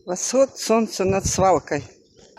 Восход солнца над свалкой.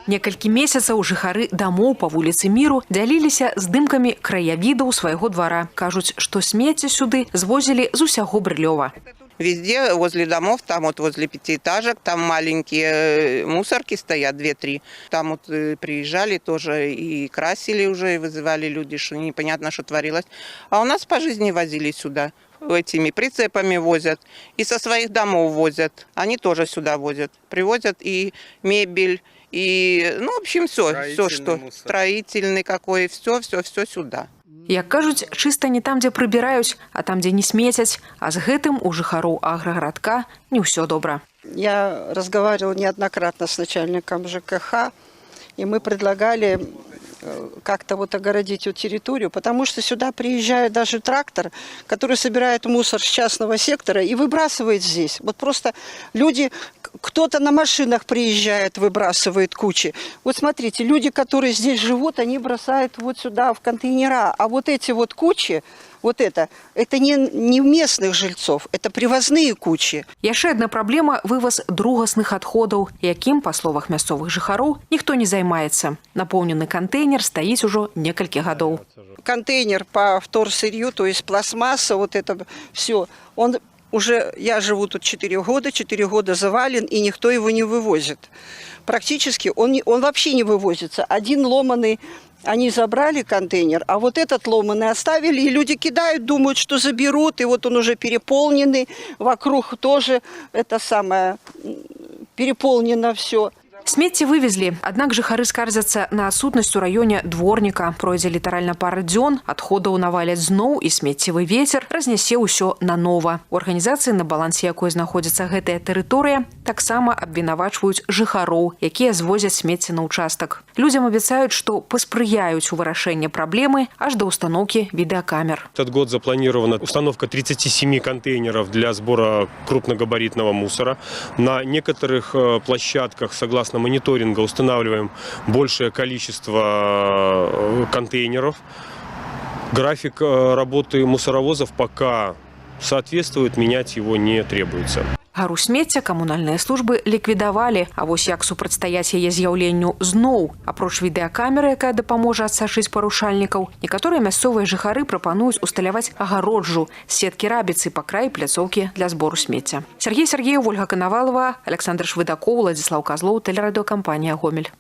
Некалькі месяцаў жыхары дамоў па вуліцы Міру дзяліліся здымкамі краявідаў свайго двара. Кажуць, што смецце сюды звозілі з усяго Брылёва. Везде возле домов, там вот возле пятиэтажек, там маленькие мусорки стоят, 2-3. Там вот приезжали тоже и красили уже, и вызывали люди, что непонятно, что творилось. А у нас по жизни возили сюда. Этими прицепами возят. И со своих домов возят. Они тоже сюда возят. Привозят и мебель, и, ну, в общем, все, что мусор. Строительный какой, все сюда. Як кажуць, чыста не там, дзе прыбіраюць, а там, дзе не смецяць, а з гэтым у жыхароў аграгарадка не ўсё добра. Я разговаривала неоднократно с начальником ЖКХ, и мы предлагали как-то вот огородить эту территорию, потому что сюда приезжает даже трактор, который собирает мусор с частного сектора и выбрасывает здесь. Вот просто люди, кто-то на машинах приезжает, выбрасывает кучи. Вот смотрите, люди, которые здесь живут, они бросают вот сюда в контейнера, а вот эти вот кучи, вот это не местных жильцов, это привозные кучи. Яшчэ адна праблема – вываз другасных адходаў, якім, па словах мясцовых жыхароў, ніхто не займаецца. Напоўнены кантэйнер стаіць ужо некалькі гадоў. Контейнер по вторсырью, то есть пластмасса, вот это все, он уже, я живу тут 4 года завален, и никто его не вывозит. Практически он вообще не вывозится. Один ломаный, они забрали контейнер, а вот этот ломаный оставили, и люди кидают, думают, что заберут, и вот он уже переполненный, вокруг тоже это самое, переполнено все. Смецце вывезлі, аднак жыхары скардзяцца на адсутнасць у раёне дворніка. Пройдзе літаральна пара дзён, адходаў наваляць зноў і смеццевы вецер разнясе ўсё нанова. У арганізацыі, на балансе якой знаходзіцца гэтая тэрыторыя, таксама абвінавачваюць жыхароў, якія звозяць смецце на ўчастак. Людзям абяцаюць, што паспрыяюць у вырашэнні праблемы аж да ўстаноўкі відэакамер. Этот год запланирована установка 37 контейнеров для сбора крупногабаритного мусора. На некоторых площадках, согласно мониторинга, устанавливаем большее количество контейнеров. График работы мусоровозов пока соответствует, менять его не требуется. Гару смецця камунальныя службы ліквідавалі, а вось як супрацьстаяць яе з'яўленню зноў. Апроч відэакамеры, якая дапаможа адсачыць парушальнікаў, некаторыя мясцовыя жыхары прапануюць усталяваць агароджу з сеткі рабіцы па краі пляцоўкі для збору смецця. Сергей Сергеев, Ольга Коновалова, Александр Швыдаков, Владислав Козлов, телерадиокомпания «Гомель».